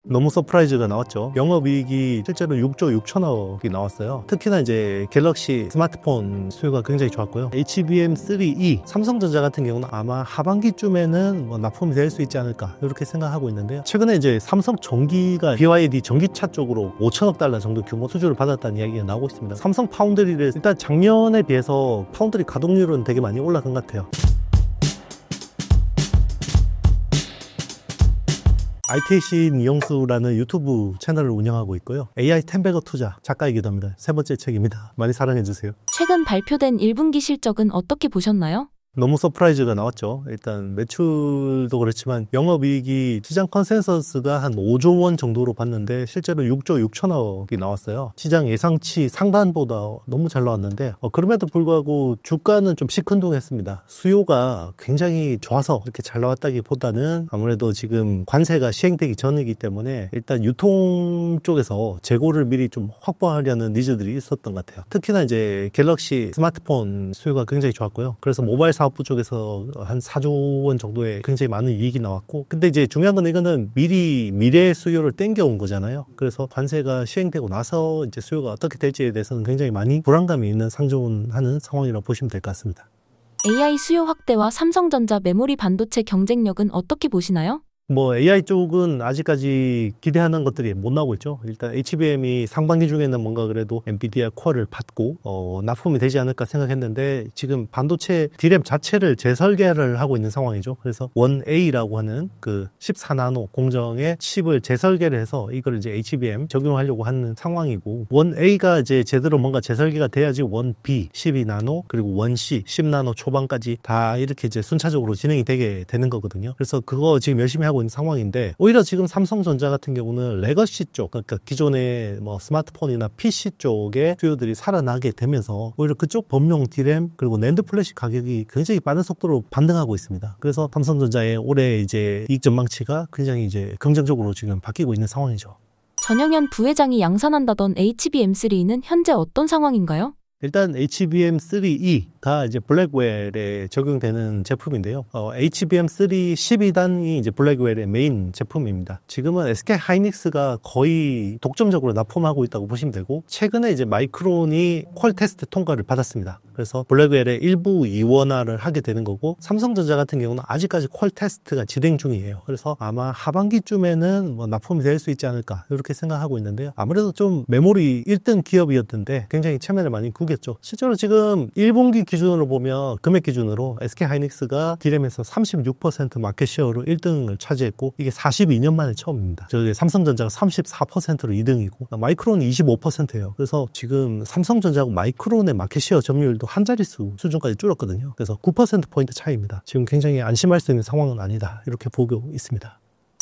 너무 서프라이즈가 나왔죠. 영업이익이 실제로 6조 6천억이 나왔어요. 특히나 이제 갤럭시 스마트폰 수요가 굉장히 좋았고요. HBM3E 삼성전자 같은 경우는 아마 하반기쯤에는 납품이 될 수 있지 않을까 이렇게 생각하고 있는데요. 최근에 이제 삼성 전기가 BYD 전기차 쪽으로 5천억 달러 정도 규모 수주를 받았다는 이야기가 나오고 있습니다. 삼성 파운드리를 일단 작년에 비해서 파운드리 가동률은 되게 많이 올라간 것 같아요. ITC 이영수라는 유튜브 채널을 운영하고 있고요. AI 템베거 투자 작가이기도 합니다. 세 번째 책입니다. 많이 사랑해주세요. 최근 발표된 1분기 실적은 어떻게 보셨나요? 너무 서프라이즈가 나왔죠. 일단 매출도 그렇지만 영업이익이 시장 컨센서스가 한 5조 원 정도로 봤는데 실제로 6조 6천억이 나왔어요. 시장 예상치 상단보다 너무 잘 나왔는데 그럼에도 불구하고 주가는 좀 시큰둥했습니다. 수요가 굉장히 좋아서 이렇게 잘 나왔다기보다는 아무래도 지금 관세가 시행되기 전이기 때문에 일단 유통 쪽에서 재고를 미리 좀 확보하려는 니즈들이 있었던 것 같아요. 특히나 이제 갤럭시 스마트폰 수요가 굉장히 좋았고요. 그래서 모바일 사업부 쪽에서 한 4조 원 정도의 굉장히 많은 이익이 나왔고, 근데 이제 중요한 건 이거는 미리 미래 수요를 땡겨온 거잖아요. 그래서 관세가 시행되고 나서 이제 수요가 어떻게 될지에 대해서는 굉장히 많이 불안감이 있는 상존하는 상황이라고 보시면 될 것 같습니다. AI 수요 확대와 삼성전자 메모리 반도체 경쟁력은 어떻게 보시나요? AI 쪽은 아직까지 기대하는 것들이 못 나오고 있죠. 일단 HBM이 상반기 중에는 뭔가 그래도 엔비디아 코어를 받고 납품이 되지 않을까 생각했는데 지금 반도체 D램 자체를 재설계를 하고 있는 상황이죠. 그래서 1A라고 하는 그 14나노 공정의 칩을 재설계를 해서 이걸 이제 HBM 적용하려고 하는 상황이고, 1A가 이제 제대로 뭔가 재설계가 돼야지 1B 12나노 그리고 1C 10나노 초반까지 다 이렇게 이제 순차적으로 진행이 되게 되는 거거든요. 그래서 그거 지금 열심히 하고 있는 상황인데, 오히려 지금 삼성전자 같은 경우는 레거시 쪽, 그러니까 기존의 스마트폰이나 PC 쪽의 수요들이 살아나게 되면서 오히려 그쪽 범용 D램 그리고 낸드 플래시 가격이 굉장히 빠른 속도로 반등하고 있습니다. 그래서 삼성전자의 올해 이제 이익 전망치가 굉장히 이제 긍정적으로 지금 바뀌고 있는 상황이죠. 전영현 부회장이 양산한다던 HBM3는 현재 어떤 상황인가요? 일단 HBM3E가 이제 블랙웰에 적용되는 제품인데요. HBM3 12단이 이제 블랙웰의 메인 제품입니다. 지금은 SK 하이닉스가 거의 독점적으로 납품하고 있다고 보시면 되고, 최근에 이제 마이크론이 퀄 테스트 통과를 받았습니다. 그래서 블랙웰의 일부 이원화를 하게 되는 거고, 삼성전자 같은 경우는 아직까지 퀄 테스트가 진행 중이에요. 그래서 아마 하반기쯤에는 납품이 될 수 있지 않을까 이렇게 생각하고 있는데요. 아무래도 좀 메모리 1등 기업이었던데 굉장히 체면을 많이 구겼죠. 실제로 지금 1분기 기준으로 보면 금액 기준으로 SK 하이닉스가 D램에서 36% 마켓시어로 1등을 차지했고, 이게 42년 만에 처음입니다. 저희 삼성전자가 34%로 2등이고 마이크론이 25%예요. 그래서 지금 삼성전자하고 마이크론의 마켓시어 점유율도 한 자릿수 수준까지 줄었거든요. 그래서 9%포인트 차이입니다. 지금 굉장히 안심할 수 있는 상황은 아니다 이렇게 보고 있습니다.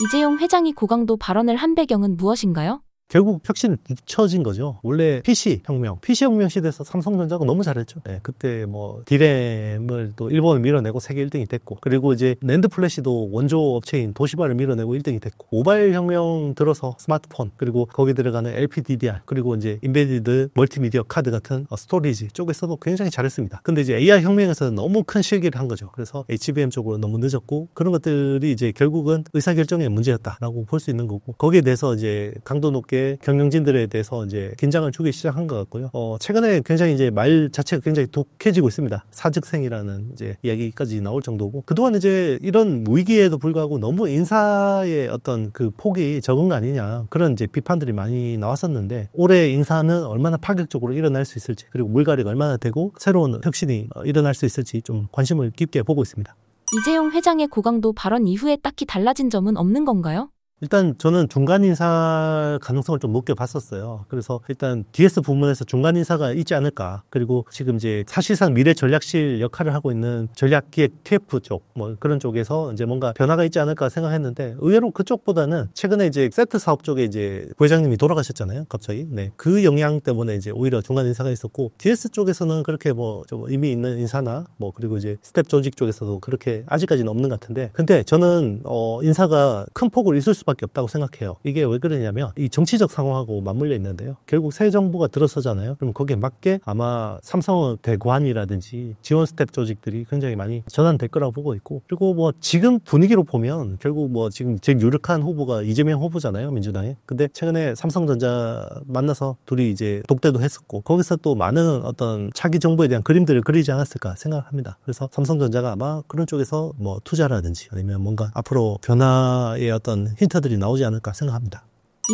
이재용 회장이 고강도 발언을 한 배경은 무엇인가요? 결국 혁신을 뒤처진 거죠. 원래 PC 혁명 시대에서 삼성전자가 너무 잘했죠. 네, 그때 D램을 또 일본을 밀어내고 세계 1등이 됐고, 그리고 이제 낸드 플래시도 원조 업체인 도시바를 밀어내고 1등이 됐고, 모바일 혁명 들어서 스마트폰 그리고 거기 들어가는 LPDDR 그리고 이제 인베디드 멀티미디어 카드 같은 스토리지 쪽에서도 굉장히 잘했습니다. 근데 이제 AI 혁명에서는 너무 큰 실기를 한 거죠. 그래서 HBM 쪽으로 너무 늦었고, 그런 것들이 이제 결국은 의사결정의 문제였다라고 볼 수 있는 거고, 거기에 대해서 이제 강도 높게 경영진들에 대해서 이제 긴장을 주기 시작한 것 같고요. 최근에 굉장히 이제 말 자체가 굉장히 독해지고 있습니다. 사직생이라는 이제 이야기까지 나올 정도고, 그동안 이제 이런 위기에도 불구하고 너무 인사의 어떤 그 폭이 적은 거 아니냐 그런 이제 비판들이 많이 나왔었는데, 올해 인사는 얼마나 파격적으로 일어날 수 있을지, 그리고 물갈이가 얼마나 되고 새로운 혁신이 일어날 수 있을지 좀 관심을 깊게 보고 있습니다. 이재용 회장의 고강도 발언 이후에 딱히 달라진 점은 없는 건가요? 일단 저는 중간 인사 가능성을 좀 높게 봤었어요. 그래서 일단 DS 부문에서 중간 인사가 있지 않을까. 그리고 지금 이제 사실상 미래 전략실 역할을 하고 있는 전략기획 TF 쪽 그런 쪽에서 이제 뭔가 변화가 있지 않을까 생각했는데, 의외로 그쪽보다는 최근에 이제 세트 사업 쪽에 이제 부회장님이 돌아가셨잖아요, 갑자기. 네, 그 영향 때문에 이제 오히려 중간 인사가 있었고, DS 쪽에서는 그렇게 좀 의미 있는 인사나 그리고 이제 스텝 조직 쪽에서도 그렇게 아직까지는 없는 것 같은데, 근데 저는 인사가 큰 폭으로 있을 수밖에 수밖에 없다고 생각해요. 이게 왜 그러냐면 이 정치적 상황하고 맞물려 있는데요. 결국 새 정부가 들어서잖아요. 그럼 거기에 맞게 아마 삼성의 대관이라든지 지원 스텝 조직들이 굉장히 많이 전환될 거라고 보고 있고, 그리고 뭐 지금 분위기로 보면 결국 뭐 지금 제일 유력한 후보가 이재명 후보잖아요, 민주당에. 근데 최근에 삼성전자 만나서 둘이 이제 독대도 했었고, 거기서 또 많은 어떤 차기 정부에 대한 그림들을 그리지 않았을까 생각합니다. 그래서 삼성전자가 아마 그런 쪽에서 뭐 투자라든지 아니면 뭔가 앞으로 변화의 어떤 힌트들이 나오지 않을까 생각합니다.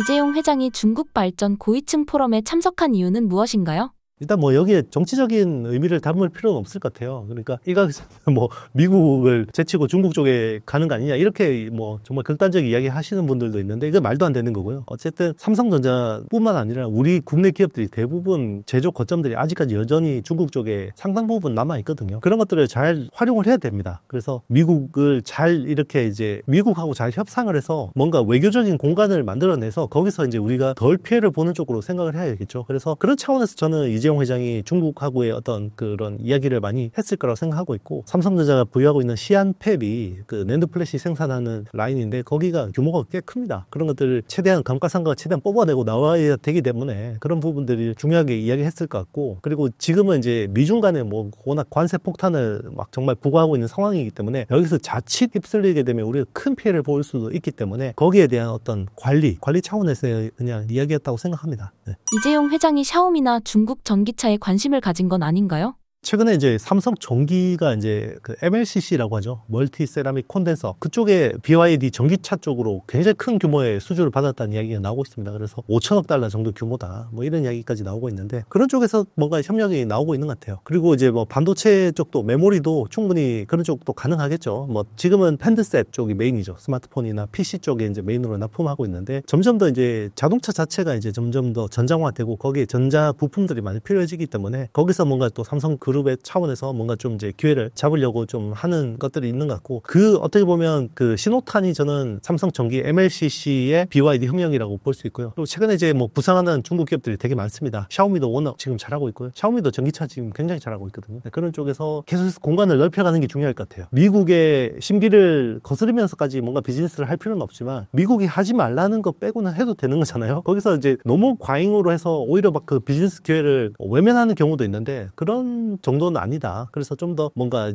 이재용 회장이 중국 발전 고위층 포럼에 참석한 이유는 무엇인가요? 일단 뭐 여기에 정치적인 의미를 담을 필요는 없을 것 같아요. 그러니까 일각에서 뭐 미국을 제치고 중국 쪽에 가는 거 아니냐 이렇게 뭐 정말 극단적 이야기 하시는 분들도 있는데 이거 말도 안 되는 거고요. 어쨌든 삼성전자뿐만 아니라 우리 국내 기업들이 대부분 제조 거점들이 아직까지 여전히 중국 쪽에 상당 부분 남아 있거든요. 그런 것들을 잘 활용을 해야 됩니다. 그래서 미국을 잘 이렇게 이제 미국하고 잘 협상을 해서 뭔가 외교적인 공간을 만들어내서 거기서 이제 우리가 덜 피해를 보는 쪽으로 생각을 해야겠죠. 그래서 그런 차원에서 저는 이재용 회장이 중국하고의 어떤 그런 이야기를 많이 했을 거라고 생각하고 있고, 삼성전자가 보유하고 있는 시안팹이 그 낸드 플래시 생산하는 라인인데 거기가 규모가 꽤 큽니다. 그런 것들을 최대한 감가상각을 최대한 뽑아내고 나와야 되기 때문에 그런 부분들이 중요하게 이야기했을 것 같고, 그리고 지금은 이제 미중 간에 뭐 워낙 관세 폭탄을 막 정말 부과하고 있는 상황이기 때문에 여기서 자칫 휩쓸리게 되면 우리가 큰 피해를 볼 수도 있기 때문에 거기에 대한 어떤 관리 차원에서 그냥 이야기했다고 생각합니다. 네. 이재용 회장이 샤오미나 중국 전기차에 관심을 가진 건 아닌가요? 최근에 이제 삼성 전기가 이제 그 MLCC라고 하죠. 멀티 세라믹 콘덴서. 그쪽에 BYD 전기차 쪽으로 굉장히 큰 규모의 수주를 받았다는 이야기가 나오고 있습니다. 그래서 5천억 달러 정도 규모다. 뭐 이런 이야기까지 나오고 있는데 그런 쪽에서 뭔가 협력이 나오고 있는 것 같아요. 그리고 이제 뭐 반도체 쪽도 메모리도 충분히 그런 쪽도 가능하겠죠. 뭐 지금은 핸드셋 쪽이 메인이죠. 스마트폰이나 PC 쪽에 이제 메인으로 납품하고 있는데 점점 더 이제 자동차 자체가 이제 점점 더 전장화되고 거기에 전자 부품들이 많이 필요해지기 때문에 거기서 뭔가 또 삼성 그룹의 차원에서 뭔가 좀 이제 기회를 잡으려고 좀 하는 것들이 있는 것 같고, 그 어떻게 보면 그 신호탄이 저는 삼성 전기 MLCC의 BYD 협력이라고 볼 수 있고요. 그리고 최근에 이제 뭐 부상하는 중국 기업들이 되게 많습니다. 샤오미도 워낙 지금 잘하고 있고요. 샤오미도 전기차 지금 굉장히 잘하고 있거든요. 그런 쪽에서 계속해서 공간을 넓혀가는 게 중요할 것 같아요. 미국의 심기를 거스르면서까지 뭔가 비즈니스를 할 필요는 없지만 미국이 하지 말라는 거 빼고는 해도 되는 거잖아요. 거기서 이제 너무 과잉으로 해서 오히려 막 그 비즈니스 기회를 외면하는 경우도 있는데 그런 정도는 아니다. 그래서 좀 더 뭔가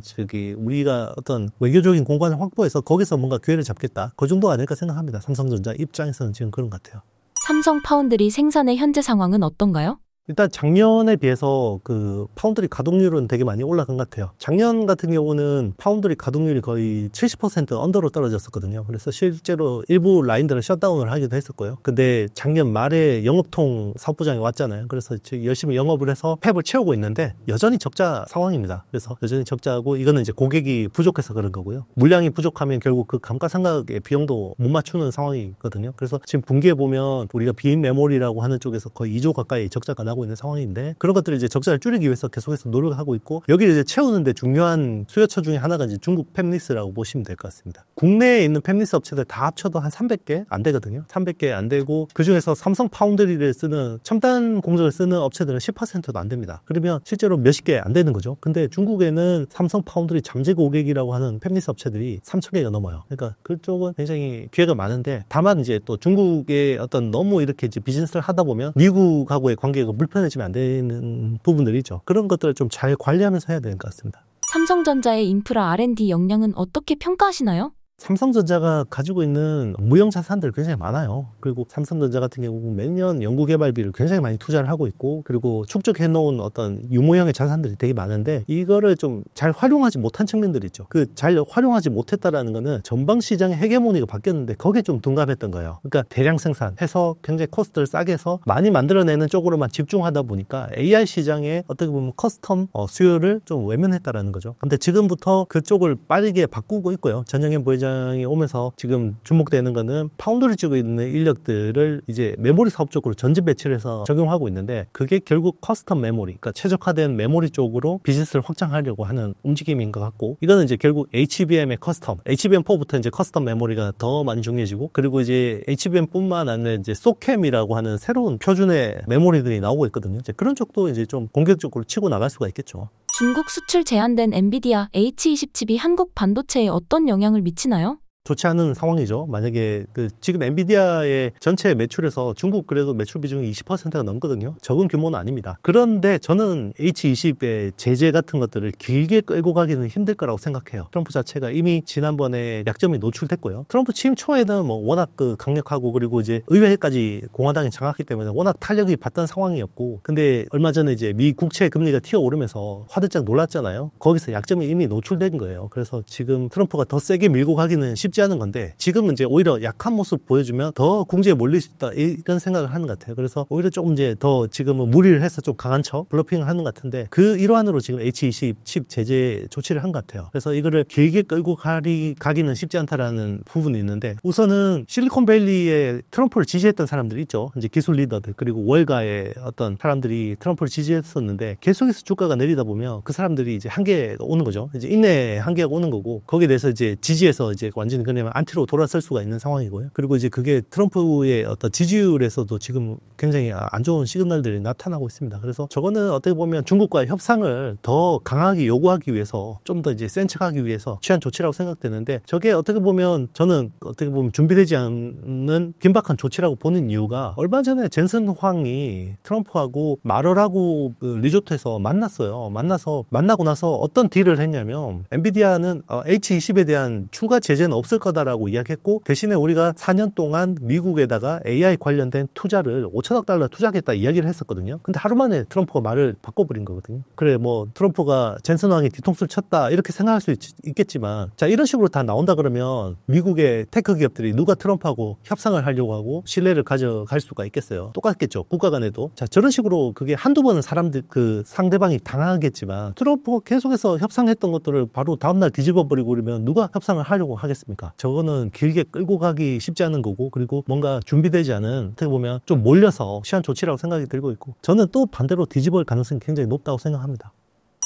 우리가 어떤 외교적인 공간을 확보해서 거기서 뭔가 기회를 잡겠다. 그 정도가 아닐까 생각합니다. 삼성전자 입장에서는 지금 그런 것 같아요. 삼성 파운드리 생산의 현재 상황은 어떤가요? 일단 작년에 비해서 그 파운드리 가동률은 되게 많이 올라간 것 같아요. 작년 같은 경우는 파운드리 가동률이 거의 70% 언더로 떨어졌었거든요. 그래서 실제로 일부 라인들을 셧다운을 하기도 했었고요. 근데 작년 말에 영업통 사업부장이 왔잖아요. 그래서 열심히 영업을 해서 팹을 채우고 있는데 여전히 적자 상황입니다. 그래서 여전히 적자고 이거는 이제 고객이 부족해서 그런 거고요. 물량이 부족하면 결국 그 감가상각의 비용도 못 맞추는 상황이거든요. 그래서 지금 분기에 보면 우리가 비인 메모리라고 하는 쪽에서 거의 2조 가까이 적자가 나고 있는 상황인데 그런 것들을 이제 적자를 줄이기 위해서 계속해서 노력하고 있고, 여기를 이제 채우는데 중요한 수요처 중에 하나가 이제 중국 팹리스라고 보시면 될 것 같습니다. 국내에 있는 팹리스 업체들 다 합쳐도 한 300개 안 되거든요. 300개 안 되고 그중에서 삼성 파운드리를 쓰는 첨단 공정을 쓰는 업체들은 10%도 안 됩니다. 그러면 실제로 몇십 개 안 되는 거죠. 근데 중국에는 삼성 파운드리 잠재 고객이라고 하는 팹리스 업체들이 3,000개가 넘어요. 그러니까 그쪽은 굉장히 기회가 많은데, 다만 이제 또 중국의 어떤 너무 이렇게 이제 비즈니스를 하다 보면 미국하고의 관계가 불편해지면 안 되는 부분들이 있죠. 그런 것들을 좀 잘 관리하면서 해야 되는 것 같습니다. 삼성전자의 인프라 R&D 역량은 어떻게 평가하시나요? 삼성전자가 가지고 있는 무형 자산들 굉장히 많아요. 그리고 삼성전자 같은 경우 매년 연구개발비를 굉장히 많이 투자를 하고 있고, 그리고 축적해 놓은 어떤 유모형의 자산들이 되게 많은데 이거를 좀 잘 활용하지 못한 측면들이 있죠. 그 잘 활용하지 못했다라는 거는 전방 시장의 헤게모니가 바뀌었는데 거기에 좀 둔감했던 거예요. 그러니까 대량 생산해서 굉장히 코스트를 싸게 해서 많이 만들어내는 쪽으로만 집중하다 보니까 AI 시장에 어떻게 보면 커스텀 수요를 좀 외면했다라는 거죠. 근데 지금부터 그쪽을 빠르게 바꾸고 있고요. 전영현 부회장 이 오면서 지금 주목되는 거는 파운드리 쪽에 있는 인력들을 이제 메모리 사업 쪽으로 전진 배치를 해서 적용하고 있는데, 그게 결국 커스텀 메모리, 그러니까 최적화된 메모리 쪽으로 비즈니스를 확장하려고 하는 움직임인 것 같고, 이거는 이제 결국 HBM의 커스텀, HBM4부터 이제 커스텀 메모리가 더 많이 중요해지고, 그리고 이제 HBM뿐만 아니라 이제 소캠이라고 하는 새로운 표준의 메모리들이 나오고 있거든요. 이제 그런 쪽도 이제 좀 공격적으로 치고 나갈 수가 있겠죠. 중국 수출 제한된 엔비디아 H20 칩이 한국 반도체에 어떤 영향을 미치나요? 좋지 않은 상황이죠. 만약에 지금 엔비디아의 전체 매출에서 중국 그래도 매출 비중이 20%가 넘거든요. 적은 규모는 아닙니다. 그런데 저는 H20의 제재 같은 것들을 길게 끌고 가기는 힘들 거라고 생각해요. 트럼프 자체가 이미 지난번에 약점이 노출됐고요. 트럼프 취임 초에는 뭐 워낙 강력하고 그리고 이제 의회까지 공화당이 장악했기 때문에 워낙 탄력이 받던 상황이었고, 근데 얼마 전에 이제 미 국채 금리가 튀어오르면서 화들짝 놀랐잖아요. 거기서 약점이 이미 노출된 거예요. 그래서 지금 트럼프가 더 세게 밀고 가기는 쉽지 않은 건데, 지금은 이제 오히려 약한 모습 보여주면 더 궁지에 몰릴 수 있다 이런 생각을 하는 것 같아요. 그래서 오히려 조금 이제 더 지금은 무리를 해서 좀 강한 척 블러핑을 하는 것 같은데, 그 일환으로 지금 H20 칩 제재 조치를 한 것 같아요. 그래서 이거를 길게 끌고 가기는 쉽지 않다라는 부분이 있는데, 우선은 실리콘밸리에 트럼프를 지지했던 사람들이 있죠. 이제 기술 리더들 그리고 월가의 어떤 사람들이 트럼프를 지지했었는데, 계속해서 주가가 내리다 보면 그 사람들이 이제 한계에 오는 거죠. 이제 인내 한계가 오는 거고, 거기에 대해서 이제 지지해서 이제 완전히 그냥 안티로 돌아설 수가 있는 상황이고요. 그리고 이제 그게 트럼프의 어떤 지지율에서도 지금 굉장히 안 좋은 시그널들이 나타나고 있습니다. 그래서 저거는 어떻게 보면 중국과의 협상을 더 강하게 요구하기 위해서, 좀 더 이제 센 척하기 위해서 취한 조치라고 생각되는데, 저게 어떻게 보면 저는 어떻게 보면 준비되지 않는 긴박한 조치라고 보는 이유가, 얼마 전에 젠슨 황이 트럼프하고 마럴하고 리조트에서 만나고 나서 어떤 딜을 했냐면, 엔비디아는 H20에 대한 추가 제재는 없을 거다라고 이야기했고, 대신에 우리가 4년 동안 미국에다가 AI 관련된 투자를 5천억 달러 투자하겠다 이야기를 했었거든요. 근데 하루 만에 트럼프가 말을 바꿔버린 거거든요. 그래, 뭐 트럼프가 젠슨 왕이 뒤통수를 쳤다 이렇게 생각할 수 있겠지만, 자, 이런 식으로 다 나온다 그러면 미국의 테크 기업들이 누가 트럼프하고 협상을 하려고 하고 신뢰를 가져갈 수가 있겠어요? 똑같겠죠, 국가 간에도. 자, 저런 식으로 그게 한두 번은 사람들 상대방이 당하겠지만, 트럼프가 계속해서 협상했던 것들을 바로 다음날 뒤집어버리고 그러면 누가 협상을 하려고 하겠습니까? 저거는 길게 끌고 가기 쉽지 않은 거고, 그리고 뭔가 준비되지 않은, 어떻게 보면 좀 몰려서 취한 조치라고 생각이 들고 있고, 저는 또 반대로 뒤집을 가능성이 굉장히 높다고 생각합니다.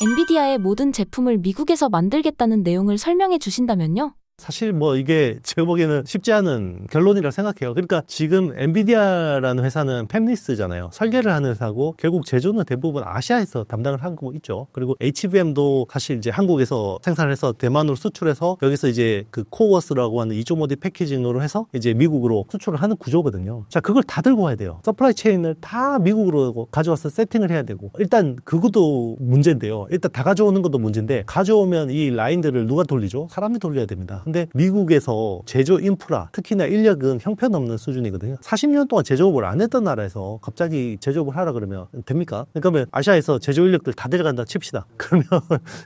엔비디아의 모든 제품을 미국에서 만들겠다는 내용을 설명해 주신다면요? 사실 뭐 이게 제가 보기에는 쉽지 않은 결론이라 생각해요. 그러니까 지금 엔비디아라는 회사는 팹리스잖아요. 설계를 하는 회사고, 결국 제조는 대부분 아시아에서 담당을 하고 있죠. 그리고 HBM도 사실 이제 한국에서 생산해서 대만으로 수출해서, 여기서 이제 그 코어스라고 하는 2.5D 패키징으로 해서 이제 미국으로 수출을 하는 구조거든요. 자, 그걸 다 들고 와야 돼요. 서플라이 체인을 다 미국으로 가져와서 세팅을 해야 되고, 일단 그것도 문제인데요. 일단 다 가져오는 것도 문제인데, 가져오면 이 라인들을 누가 돌리죠? 사람이 돌려야 됩니다. 근데 미국에서 제조 인프라, 특히나 인력은 형편없는 수준이거든요. 40년 동안 제조업을 안 했던 나라에서 갑자기 제조업을 하라 그러면 됩니까? 그러니까 아시아에서 제조 인력들 다 데려간다 칩시다. 그러면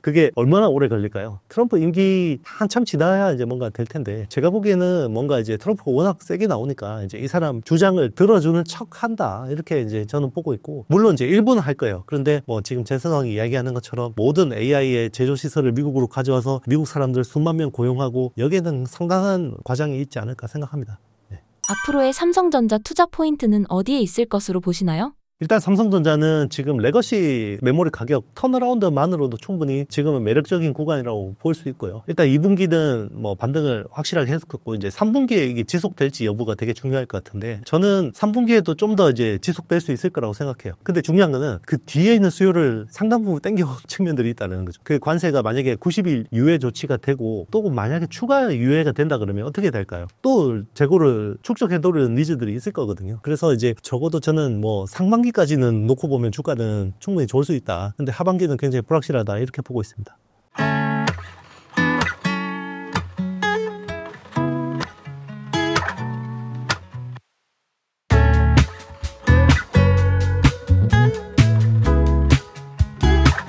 그게 얼마나 오래 걸릴까요? 트럼프 임기 한참 지나야 이제 뭔가 될 텐데, 제가 보기에는 뭔가 이제 트럼프가 워낙 세게 나오니까 이제 이 사람 주장을 들어주는 척 한다, 이렇게 이제 저는 보고 있고, 물론 이제 일부는 할 거예요. 그런데 뭐 지금 젠슨 황이 이야기하는 것처럼 모든 AI의 제조 시설을 미국으로 가져와서 미국 사람들 수만 명 고용하고, 여기에는 상당한 과정이 있지 않을까 생각합니다. 네. 앞으로의 삼성전자 투자 포인트는 어디에 있을 것으로 보시나요? 일단 삼성전자는 지금 레거시 메모리 가격 턴어라운드만으로도 충분히 지금은 매력적인 구간이라고 볼 수 있고요. 일단 2분기는 뭐 반등을 확실하게 했었고, 이제 3분기에 이게 지속될지 여부가 되게 중요할 것 같은데, 저는 3분기에도 좀 더 이제 지속될 수 있을 거라고 생각해요. 근데 중요한 거는 그 뒤에 있는 수요를 상당 부분 땡겨 측면들이 있다는 거죠. 그 관세가 만약에 90일 유예 조치가 되고, 또 만약에 추가 유예가 된다 그러면 어떻게 될까요? 또 재고를 축적해 놓으려는 니즈들이 있을 거거든요. 그래서 이제 적어도 저는 뭐 상반기 까지는 놓고 보면 주가는 충분히 좋을 수 있다. 근데 하반기는 굉장히 불확실하다, 이렇게 보고 있습니다.